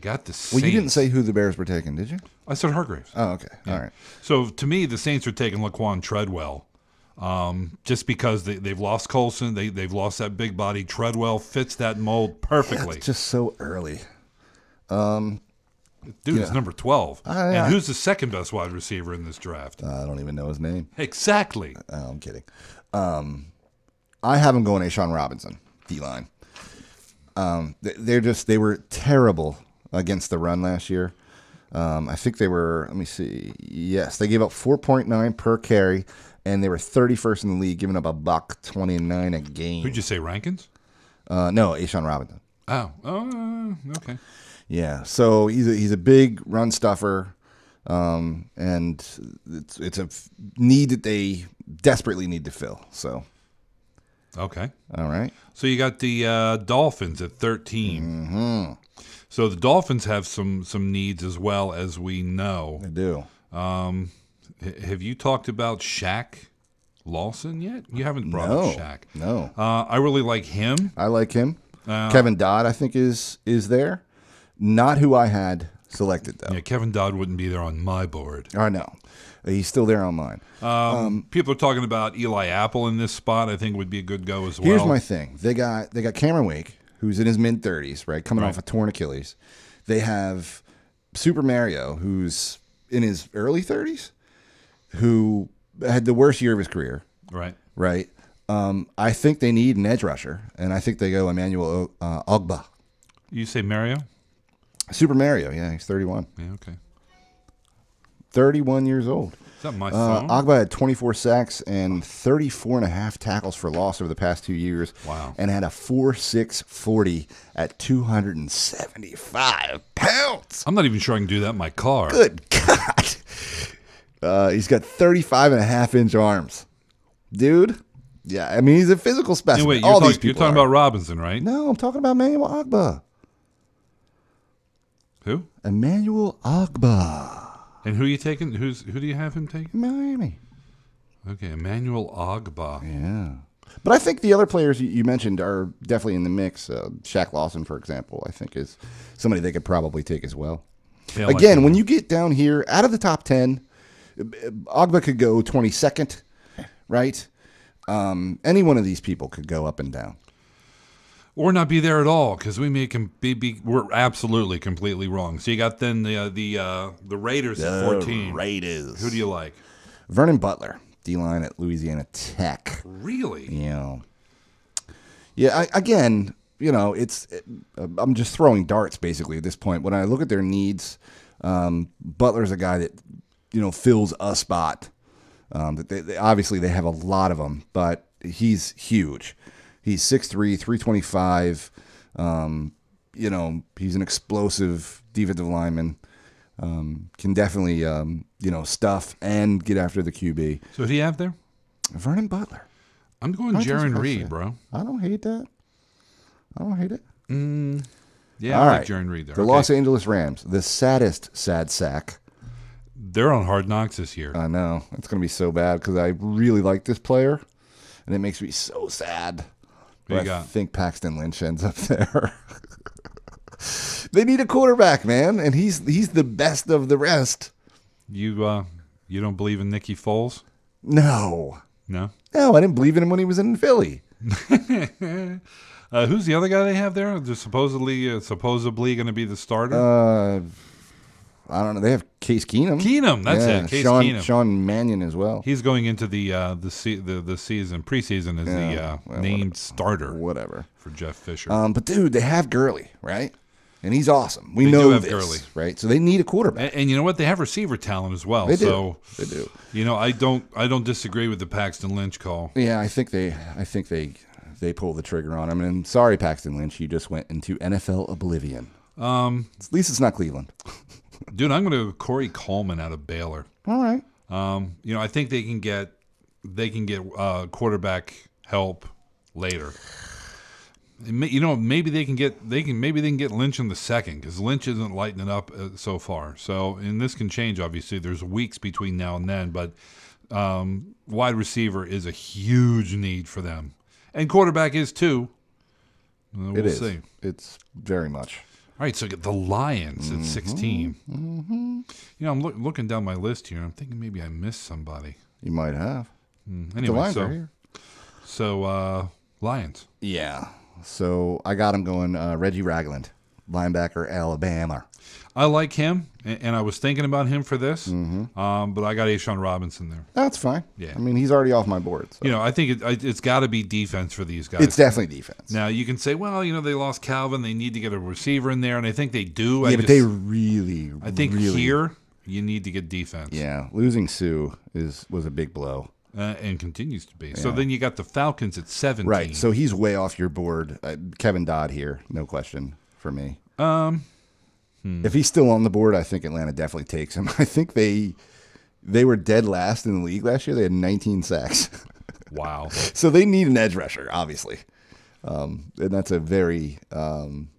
didn't say who the Bears were taking, did you? I said Hargreaves. Oh, okay. Yeah. All right. So, to me, the Saints are taking Laquan Treadwell just because they've lost Colson. They've lost that big body. Treadwell fits that mold perfectly. Yeah, it's just so early. Dude, it's number 12. And who's the second best wide receiver in this draft? I don't even know his name. Exactly. Oh, I'm kidding. I have him going Shaun Robinson, D-line. They were terrible against the run last year. I think they were, let me see. Yes, they gave up 4.9 per carry, and they were 31st in the league, giving up $129 a game. Who'd you say, Rankins? No, Shaun Robinson. Oh, okay. Yeah, so he's a big run stuffer, and it's a need that they desperately need to fill. So, okay, all right. So you got the Dolphins at 13. Mm-hmm. So the Dolphins have some needs as well, as we know. They do. Have you talked about Shaq Lawson yet? You haven't brought up Shaq. No. I really like him. I like him. Kevin Dodd, I think, is there. Not who I had selected, though. Yeah, Kevin Dodd wouldn't be there on my board. I know. He's still there on mine. People are talking about Eli Apple in this spot. I think would be a good go as well. Here's my thing. They got Cameron Wake, who's in his mid-30s, right, coming off a torn Achilles. They have Super Mario, who's in his early 30s, who had the worst year of his career. Right. Right. I think they need an edge rusher, and I think they go Emmanuel Ogba. You say Mario? Super Mario, yeah, he's 31. Yeah, okay. 31 years old. Is that my phone? Ogba had 24 sacks and 34 and a half tackles for loss over the past 2 years. Wow. And had a 4.6 40 at 275 pounds. I'm not even sure I can do that in my car. Good God. He's got 35 and a half inch arms. Dude. Yeah, I mean, he's a physical specimen. Hey, wait, you're talking about Robinson, right? No, I'm talking about Emmanuel Ogba. Who? Emmanuel Ogba. And who are you taking? Who do you have him taking? Miami. Okay, Emmanuel Ogba. Yeah. But I think the other players you mentioned are definitely in the mix. Shaq Lawson, for example, I think is somebody they could probably take as well. Yeah, Again, when you get down here, out of the top 10, Ogba could go 22nd, right? Any one of these people could go up and down. Or not be there at all, because we may we're absolutely completely wrong. So you got then the Raiders at 14. Raiders. Who do you like? Vernon Butler, D-line at Louisiana Tech. Really? Yeah. Yeah. Again, I'm just throwing darts basically at this point. When I look at their needs, Butler's a guy that fills a spot. That obviously they have a lot of them, but he's huge. He's 6'3", 325. He's an explosive defensive lineman. Can definitely, stuff and get after the QB. So who do you have there? Vernon Butler. I'm going Jaron Reed, bro. I don't hate that. I don't hate it. Yeah, All I like right. Jaron Reed there. The Los Angeles Rams, the saddest sad sack. They're on Hard Knocks this year. I know. It's going to be so bad because I really like this player, and it makes me so sad. But I think Paxton Lynch ends up there. They need a quarterback, man, and he's the best of the rest. You don't believe in Nicky Foles? No, I didn't believe in him when he was in Philly. Who's the other guy they have there? They're supposedly going to be the starter. I don't know. They have Case Keenum. That's it. Case Keenum. Sean Mannion as well. He's going into the season preseason as the named starter. Whatever for Jeff Fisher. But dude, they have Gurley, right? And he's awesome. We They know do have this, Gurley, right? So they need a quarterback. And you know what? They have receiver talent as well. They do. So They do. I don't disagree with the Paxton Lynch call. Yeah, I think they pull the trigger on him. And sorry, Paxton Lynch, you just went into NFL oblivion. At least it's not Cleveland. Dude, I'm going to go Corey Coleman out of Baylor. All right. I think they can get quarterback help later. Maybe they can get Lynch in the second because Lynch isn't lighting it up so far. So, and this can change. Obviously, there's weeks between now and then, but wide receiver is a huge need for them, and quarterback is too. We'll see. It's very much. All right, so get the Lions at 16. Mm-hmm. I'm looking down my list here. I'm thinking maybe I missed somebody. You might have. Anyway, the Lions are here. So Lions. Yeah. So I got him going Reggie Ragland, linebacker, Alabama. I like him, and I was thinking about him for this, but I got Shaun Robinson there. That's fine. Yeah. I mean, he's already off my board. So. I think it's got to be defense for these guys. It's definitely defense. Now, you can say, well, they lost Calvin. They need to get a receiver in there, and I think they do. Yeah, but they really, I think really, here you need to get defense. Yeah, losing Sue was a big blow. And continues to be. Yeah. So then you got the Falcons at 17. Right, so he's way off your board. Kevin Dodd here, no question for me. If he's still on the board, I think Atlanta definitely takes him. I think they were dead last in the league last year. They had 19 sacks. Wow. So they need an edge rusher, obviously. And that's a very I'm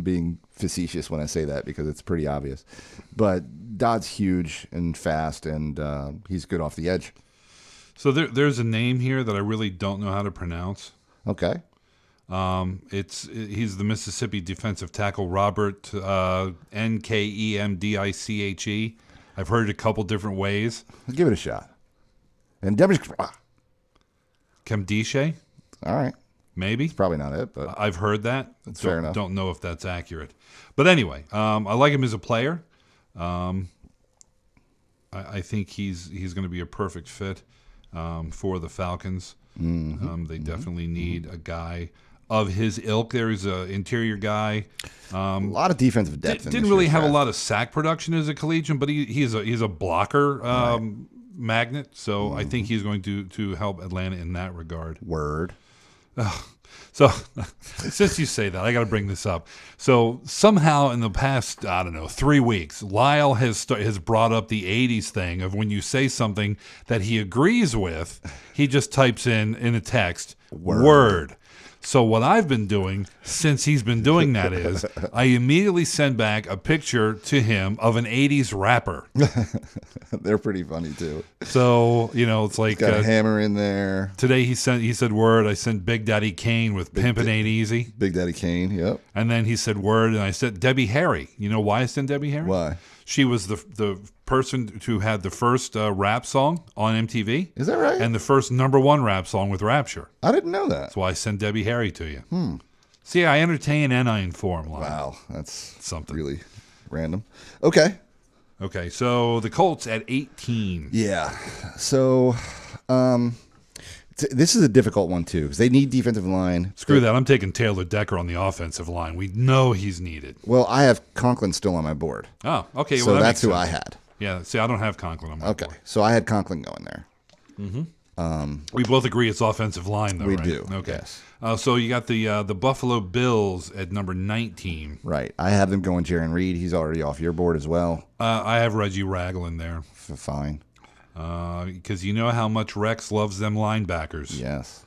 being facetious when I say that because it's pretty obvious. But Dodd's huge and fast, and he's good off the edge. So there's a name here that I really don't know how to pronounce. Okay. He's the Mississippi defensive tackle Robert Nkemdiche. I've heard it a couple different ways. Give it a shot. And Kemdiche? All right. Maybe. It's probably not it, but I've heard that. That's fair enough. Don't know if that's accurate. But anyway, I like him as a player. I think he's going to be a perfect fit. for the Falcons. They definitely need a guy of his ilk. There's an interior guy. A lot of defensive depth. Didn't really have a lot of sack production as a collegian, but he's a blocker magnet. So I think he's going to help Atlanta in that regard. Word. So since you say that, I got to bring this up. So somehow in the past, 3 weeks, Lyle has brought up the 80s thing of when you say something that he agrees with, he just types in a text, word. So what I've been doing since he's been doing that is I immediately send back a picture to him of an 80s rapper. They're pretty funny too. So, it's like got a hammer in there. Today he said word. I sent Big Daddy Kane with Pimpin' Ain't Easy. Big Daddy Kane, yep. And then he said word, and I sent Debbie Harry. You know why I sent Debbie Harry? Why? She was the person who had the first rap song on MTV. Is that right? And the first #1 rap song with Rapture. I didn't know that. That's why I sent Debbie Harry to you. See, I entertain and I inform. Wow, that's something really random. Okay, so the Colts at 18. Yeah. So, this is a difficult one too because they need defensive line. Screw that. I'm taking Taylor Decker on the offensive line. We know he's needed. Well, I have Conklin still on my board. Oh, okay. So well, that's who I had. Yeah. See, I don't have Conklin on my board. Okay. So I had Conklin going there. We both agree it's offensive line, though, We right? do. Okay. Yes. So you got the Buffalo Bills at number 19. Right. I have them going Jaron Reed. He's already off your board as well. I have Reggie Ragland there. Fine. Because you know how much Rex loves them linebackers. Yes.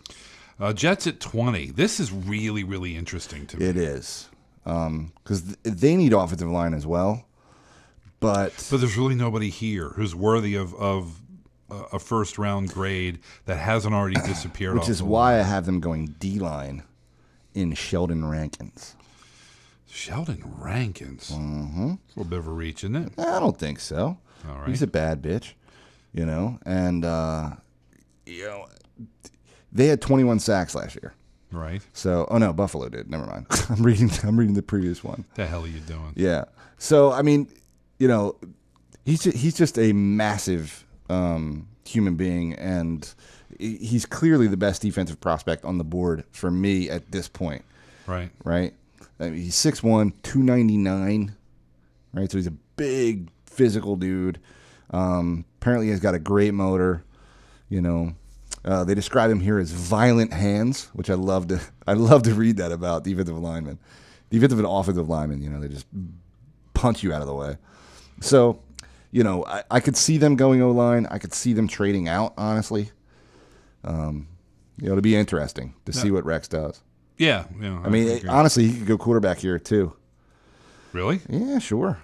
Jets at 20. This is really, really interesting to me. It is. Because they need offensive line as well. But there's really nobody here who's worthy of a first-round grade that hasn't already disappeared. Which is why I have them going D-line in Sheldon Rankins. Sheldon Rankins? Mm-hmm. It's a little bit of a reach, isn't it? I don't think so. All right. He's a bad bitch, and they had 21 sacks last year. Right. So, no, Buffalo did. Never mind. I'm reading the previous one. The hell are you doing? Yeah. So, I mean, he's just a massive human being, and he's clearly the best defensive prospect on the board for me at this point. Right. Right. I mean, he's 6'1", 299. Right. So he's a big physical dude. Apparently, he's got a great motor. They describe him here as violent hands, which I love to read that about defensive linemen, defensive and offensive linemen. They just punch you out of the way. So, I could see them going O-line. I could see them trading out, honestly. It'll be interesting to see what Rex does. Yeah. I mean, honestly, he could go quarterback here too. Really? Yeah, sure.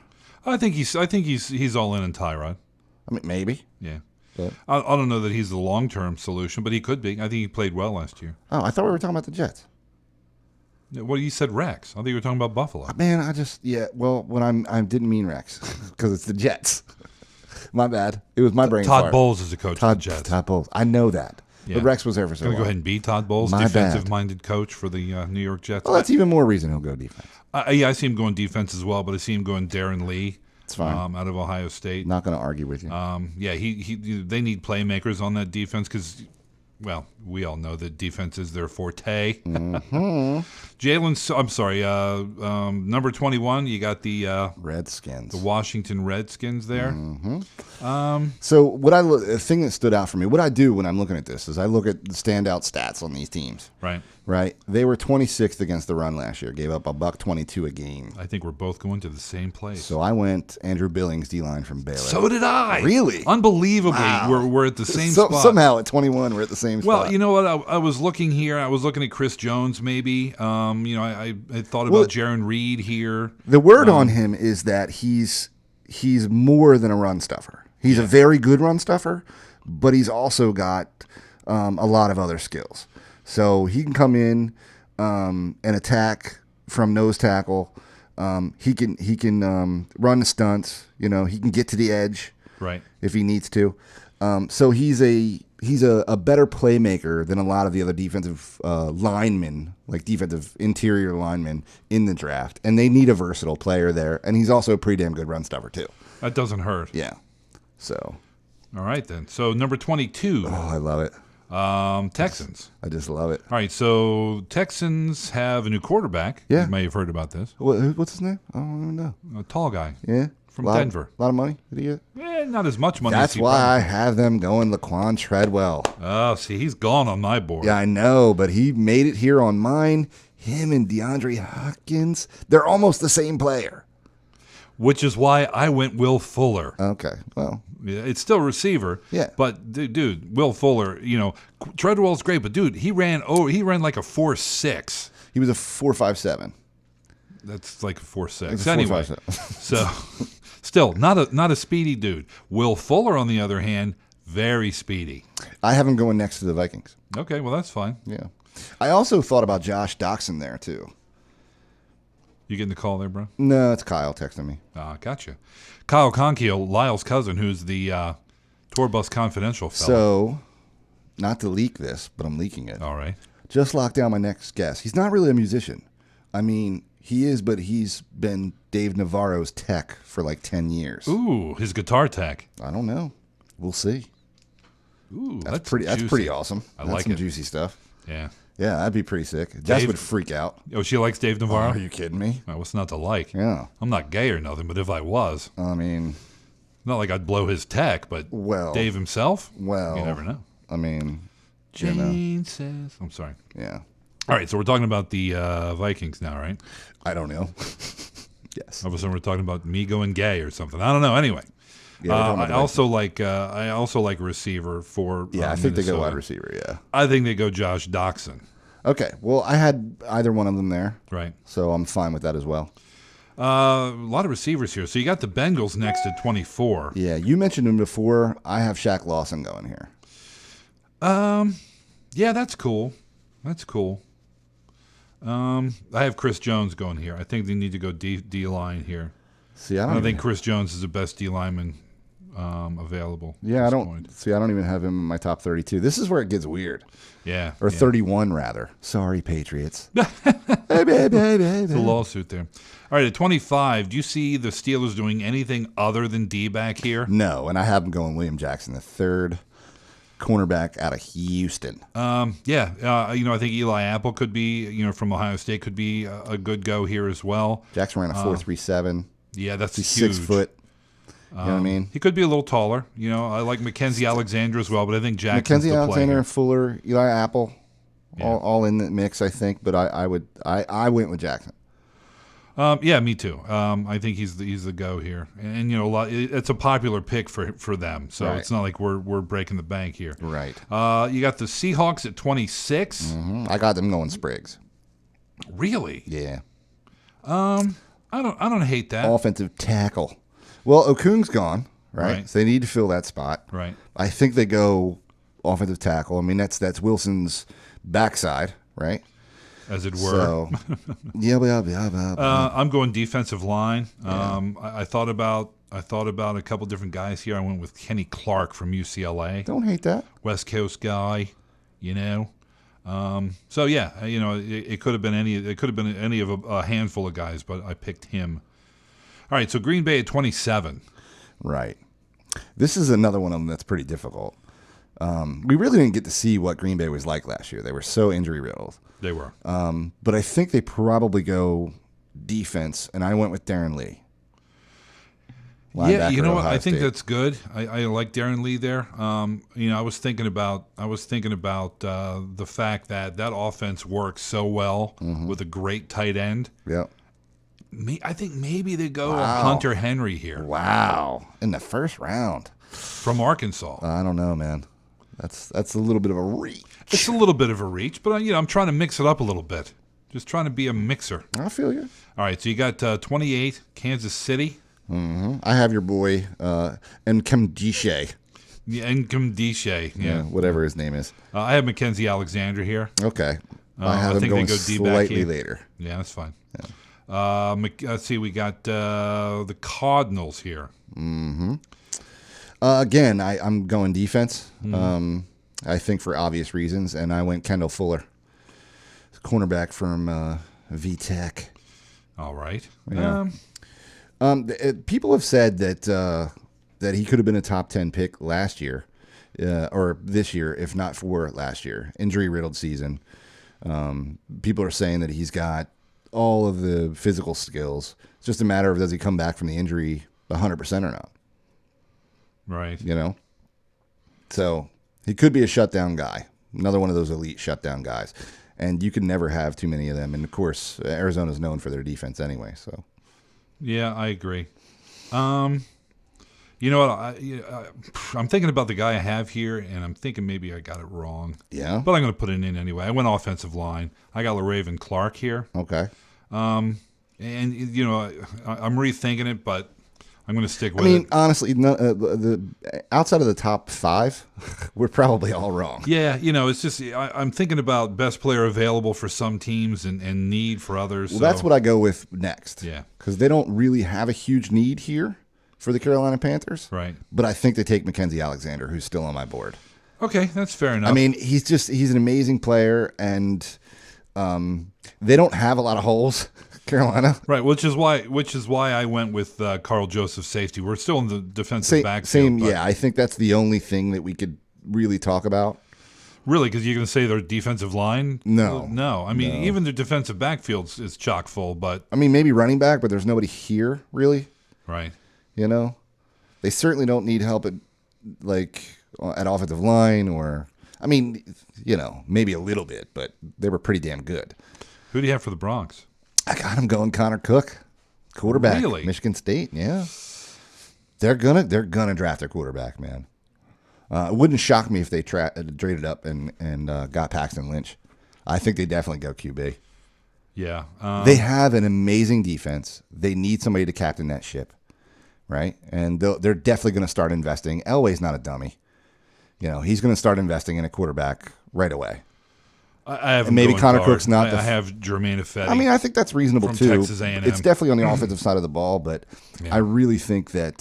I think he's all in Tyrod. I mean, maybe. Yeah. But I don't know that he's the long-term solution, but he could be. I think he played well last year. Oh, I thought we were talking about the Jets. Well, you said Rex. I think you were talking about Buffalo. Man, when I didn't mean Rex because it's the Jets. My bad. It was my brain. Todd Bowles is a coach of the Jets. Todd Bowles. I know that. Yeah. But Rex was there for so long. Going to go ahead and be Todd Bowles, defensive-minded coach for the New York Jets. Well, that's even more reason he'll go defense. I see him going defense as well, but I see him going Darren Lee. It's fine. Out of Ohio State. Not going to argue with you. They need playmakers on that defense because, well, we all know that defense is their forte. Mm-hmm. Number 21, you got the Redskins. The Washington Redskins there. Mm-hmm. So the thing that stood out for me, what I do when I'm looking at this is I look at the standout stats on these teams. Right. They were 26th against the run last year. Gave up $122 a game. I think we're both going to the same place. So I went Andrew Billings, D-line from Baylor. So did I. Really? Unbelievably. Wow. We're at the same spot. Somehow at 21 we're at the same spot. Well, you know what? I was looking here. I was looking at Chris Jones maybe. I thought about Jaron Reed here. The word on him is that he's more than a run stuffer. He's a very good run stuffer, but he's also got a lot of other skills. So he can come in and attack from nose tackle. He can run the stunts. He can get to the edge, right, if he needs to. So he's a better playmaker than a lot of the other defensive linemen, like defensive interior linemen in the draft. And they need a versatile player there. And he's also a pretty damn good run stuffer too. That doesn't hurt. Yeah. So. All right, then. So number 22. Oh, I love it. Texans. I just love it. All right, so Texans have a new quarterback. Yeah. You may have heard about this. What's his name? I don't even know. A tall guy. Yeah. From Denver. A lot of money? Did he get? Not as much money That's as he why I probably- have them going Laquan Treadwell. Oh, see, he's gone on my board. Yeah, I know, but he made it here on mine. Him and DeAndre Hopkins, they're almost the same player. Which is why I went Will Fuller. Okay, well, Yeah, it's still receiver. Yeah. But dude, Will Fuller, Treadwell's great, but dude, he ran like a 4.6. he was a 4.57. That's like a 4.6. It's a Anyway, 4.57. so still not a speedy dude. Will Fuller, on the other hand, very speedy. I have him going next to the Vikings. Okay, well that's fine. Yeah. I also thought about Josh Doxson there, too. You getting the call there, bro? No, it's Kyle texting me. Gotcha. Kyle Conkiel, Lyle's cousin, who's the Tour Bus Confidential fellow. So, not to leak this, but I'm leaking it. All right. Just locked down my next guest. He's not really a musician. I mean, he is, but he's been Dave Navarro's tech for like 10 years. Ooh, his guitar tech. I don't know. We'll see. Ooh, That's pretty awesome. I That's like some it. juicy stuff. Yeah. Yeah, that'd be pretty sick. Jess Dave- would freak out. Oh, she likes Dave Navarro? Are you kidding me? Well, what's not to like? Yeah. I'm not gay or nothing, but if I was, I mean, not like I'd blow his tech, but Well- Dave himself? well. You never know. I mean, you know, Jane says. I'm sorry. yeah. All right, so we're talking about the Vikings now, right? I don't know. Yes. All of a sudden, we're talking about me going gay or something. I don't know. Anyway, Yeah, we're talking about I also like receiver for. Yeah, I think they go Minnesota. wide receiver, yeah. I think they go Josh Doxson. Okay, well, I had either one of them there, Right. so I'm fine with that as well. A lot of receivers here. So you got the Bengals next at 24. Yeah, you mentioned him before. I have Shaq Lawson going here. Yeah, that's cool. That's cool. I have Chris Jones going here. I think they need to go D line here. See, I I don't don't think even, Chris Jones is the best D lineman available. yeah, at I this don't point. see. I don't even have him in my top 32. This is where it gets weird, Yeah. or yeah. 31 rather. Sorry, Patriots. Hey, baby, It's a lawsuit there. All right, at 25, do you see the Steelers doing anything other than D-back here? No, and I have him going William Jackson, the third cornerback out of Houston. I think Eli Apple could be, from Ohio State, could be a good go here as well. Jackson ran a 4.37. Yeah, that's He's huge. 6 foot. You know what I mean? He could be a little taller. I like Mackenzie Alexander as well, but I think Jackson's Mackenzie the Alexander, player. Fuller, Eli Apple, Yeah. all in the mix, I think. But I went with Jackson. Yeah, me too. I think he's the go here, and it's a popular pick for them. So Right. it's not like we're breaking the bank here. Right. You got the Seahawks at 26. I got them going Spriggs. Really? Yeah. I don't hate that. Offensive tackle. Well, Okung's gone, right? Right. So they need to fill that spot. Right. I think they go offensive tackle. I mean, that's Wilson's backside, right? As it were. So, yeah. I'm going defensive line. I thought about a couple different guys here. I went with Kenny Clark from UCLA, Don't hate that. West Coast guy. So yeah, it could have been any. It could have been any of a handful of guys, but I picked him. All right, so Green Bay at 27. Right. This is another one of them that's pretty difficult. We really didn't get to see what Green Bay was like last year. They were so injury riddled. They were. But I think they probably go defense, and I went with Darren Lee. Yeah, Linebacker you know at what? Ohio I think State. that's good. I like Darren Lee there. I was thinking about the fact that offense works so well with a great tight end. Yep. I think maybe they go Wow. Hunter Henry here Wow. In the first round. from Arkansas. I don't know, man. That's a little bit of a reach. It's a little bit of a reach, but I'm trying to mix it up a little bit. Just trying to be a mixer. I feel you. All right, so you got 28, Kansas City. I have your boy, Nkemdiche. Yeah, Nkemdiche. Yeah. Whatever his name is. I have Mackenzie Alexander here. Okay. I I have him think they going go D-back slightly here. later. Yeah, that's fine. Let's see, we got the Cardinals here. Again, I'm going defense. I think for obvious reasons, and I went Kendall Fuller, cornerback from VTech. All right. Yeah. People have said that that he could have been a top 10 pick last year or this year, if not for last year. Injury-riddled season. People are saying that he's got all of the physical skills. It's just a matter of does he come back from the injury 100% or not. Right. You know? So he could be a shutdown guy. Another one of those elite shutdown guys. And you can never have too many of them. And, of course, Arizona's known for their defense anyway. So, yeah, I agree. You know what? I'm thinking about the guy I have here, and I'm thinking maybe I got it wrong. Yeah? But I'm going to put it in anyway. I went offensive line. I got LaRaven Clark here. Okay. And, you know, I'm rethinking it, but I'm going to stick with it. I mean, honestly, the outside of the top 5, we're probably all wrong. Yeah, you know, it's just I'm thinking about best player available for some teams and need for others. Well, that's what I go with next. Yeah. Because they don't really have a huge need here for the Carolina Panthers. Right. But I think they take Mackenzie Alexander, who's still on my board. Okay, that's fair enough. I mean, he's an amazing player, and they don't have a lot of holes, Carolina. Right, which is why I went with Carl Joseph safety. We're still in the defensive backfield. Yeah, I think that's the only thing that we could really talk about. Really, because you're going to say their defensive line? No. I mean, even their defensive backfield is chock full, but... I mean, maybe running back, but there's nobody here, really. Right. You know? They certainly don't need help at offensive line or... I mean, you know, maybe a little bit, but they were pretty damn good. Who do you have for the Bronx? I got him going Connor Cook, quarterback, really? Michigan State. Yeah, they're gonna draft their quarterback, man. It wouldn't shock me if they traded up and got Paxton Lynch. I think they definitely go QB. Yeah, they have an amazing defense. They need somebody to captain that ship, right? And they're definitely going to start investing. Elway's not a dummy. You know, he's going to start investing in a quarterback right away. I have and maybe Connor Cook's not. I have Jermaine Ifedi. I mean, I think that's reasonable from too. Texas A&M. It's definitely on the offensive side of the ball, but yeah. I really think that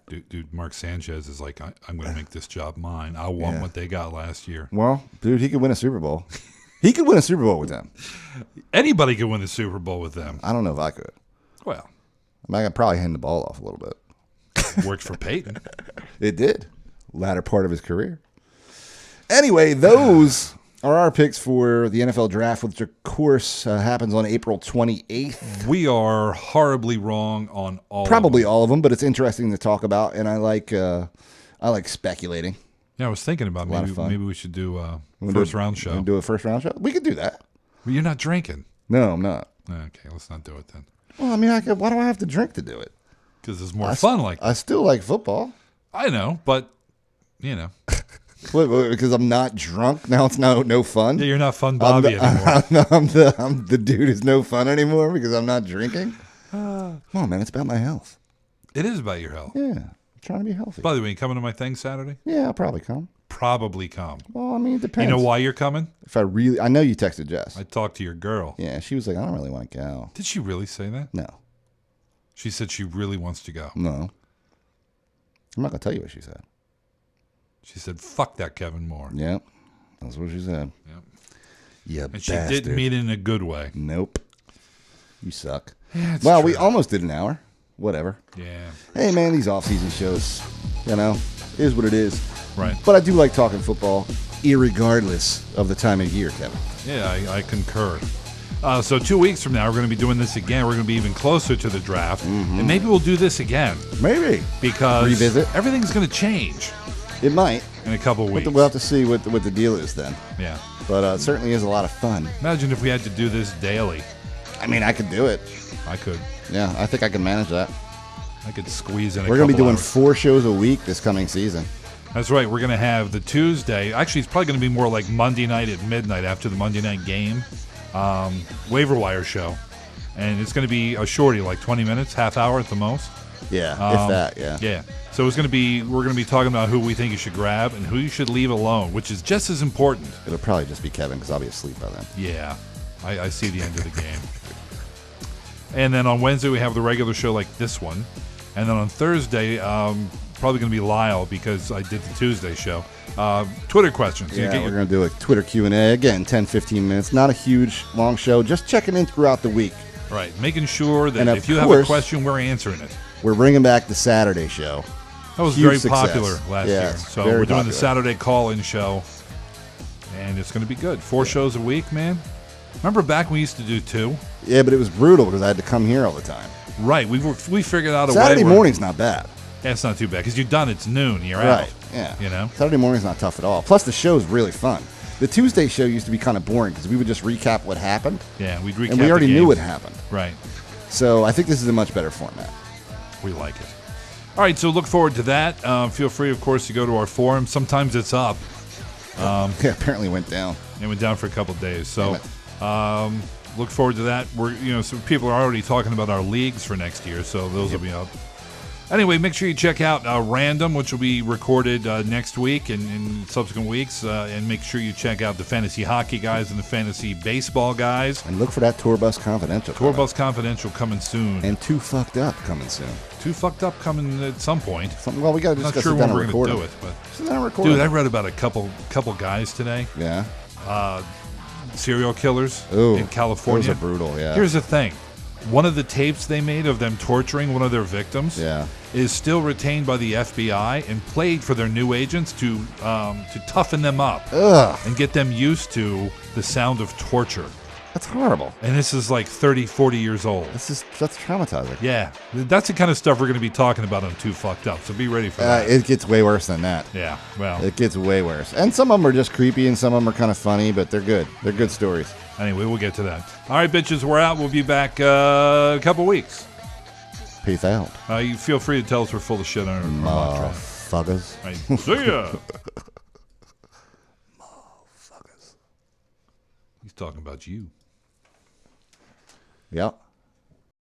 dude, Mark Sanchez is like, I'm going to make this job mine. I want what they got last year. Well, dude, he could win a Super Bowl. He could win a Super Bowl with them. Anybody could win the Super Bowl with them. I don't know if I could. Well, I could probably hand the ball off a little bit. Worked for Peyton. It did. Latter part of his career. Anyway, those are our picks for the NFL Draft, which, of course, happens on April 28th. We are horribly wrong on Probably all of them, but it's interesting to talk about, and I like speculating. Yeah, I was thinking about maybe we should do a first-round show. Do a first-round show? We could do that. Well, you're not drinking. No, I'm not. Okay, let's not do it then. Well, I mean, why do I have to drink to do it? Because it's more fun like that. I still like football. I know, but, you know. What, because I'm not drunk? Now it's no fun? Yeah, you're not Fun Bobby anymore. I'm the dude who's no fun anymore because I'm not drinking? Come on, man. It's about my health. It is about your health. Yeah. I'm trying to be healthy. By the way, you coming to my thing Saturday? Yeah, I'll probably come. Probably come. Well, I mean, it depends. You know why you're coming? I know you texted Jess. I talked to your girl. Yeah, she was like, I don't really want to go. Did she really say that? No. She said she really wants to go. No. I'm not going to tell you what she said. She said, fuck that Kevin Moore. Yep. That's what she said. Yep. Yeah, and she didn't mean it in a good way. Nope. You suck. Yeah, well, true. we almost did an hour. Whatever. Yeah. Hey, man, these off-season shows, is what it is. Right. But I do like talking football, irregardless of the time of year, Kevin. Yeah, I concur. So 2 weeks from now, we're going to be doing this again. We're going to be even closer to the draft. Mm-hmm. And maybe we'll do this again. Maybe. Because revisit. Everything's going to change. It might. In a couple of weeks. We'll have to see what the deal is then. Yeah. But it certainly is a lot of fun. Imagine if we had to do this daily. I mean, I could do it. I could. Yeah, I think I can manage that. I could squeeze in We're going to be doing 4 shows a week this coming season. That's right. We're going to have the Tuesday. Actually, it's probably going to be more like Monday night at midnight after the Monday night game. Waiver wire show. And it's going to be a shorty, like 20 minutes, half hour at the most. Yeah, if that, yeah. Yeah. So we're going to be talking about who we think you should grab and who you should leave alone, which is just as important. It'll probably just be Kevin because I'll be asleep by then. Yeah. I see the end of the game. And then on Wednesday, we have the regular show like this one. And then on Thursday, probably going to be Lyle because I did the Tuesday show. Twitter questions. Yeah, we're going to do a Twitter Q&A. Again, 10-15 minutes. Not a huge, long show. Just checking in throughout the week. Right. Making sure that and if you have a question, we're answering it. We're bringing back the Saturday show. That was Huge very success. popular last year. So very we're doing popular. the Saturday call-in show, and it's going to be good. 4 shows a week, man. Remember back when we used to do 2? Yeah, but it was brutal because I had to come here all the time. Right. We figured out a Saturday way. morning's not bad. Yeah, it's not too bad because you're done. It's noon. You're Right, out. yeah. You know? Saturday morning's not tough at all. Plus, the show's really fun. The Tuesday show used to be kind of boring because we would just recap what happened. Yeah, we'd recap And we already the knew games. what happened. Right. So I think this is a much better format. We like it. All right, so look forward to that. Feel free, of course, to go to our forum. Sometimes it's up. Yeah, apparently went down. It went down for a couple of days. So Damn look forward to that. Some people are already talking about our leagues for next year, so those will be up. Anyway, make sure you check out Random, which will be recorded next week and in subsequent weeks. And make sure you check out the Fantasy Hockey guys and the Fantasy Baseball guys. And look for that Tour Bus Confidential. Tour Bus Confidential coming soon. And Too Fucked Up coming soon. Too Fucked Up coming at some point. Well, we got to Not discuss sure it when down we're and going record to it. do it. But Sit down and record dude, it. I read about a couple guys today. Yeah. Serial killers Ooh, in California. Those are brutal, yeah. Here's the thing. One of the tapes they made of them torturing one of their victims is still retained by the FBI and played for their new agents to toughen them up and get them used to the sound of torture. That's horrible. And this is like 30, 40 years old. That's traumatizing. Yeah. That's the kind of stuff we're going to be talking about on Too Fucked Up, so be ready for that. It gets way worse than that. Yeah, well. It gets way worse. And some of them are just creepy and some of them are kind of funny, but they're good. They're good stories. Anyway, we'll get to that. All right, bitches, we're out. We'll be back a couple weeks. Peace out. You feel free to tell us we're full of shit on our mock draft. Motherfuckers. All right, see ya. Motherfuckers. He's talking about you. Yep.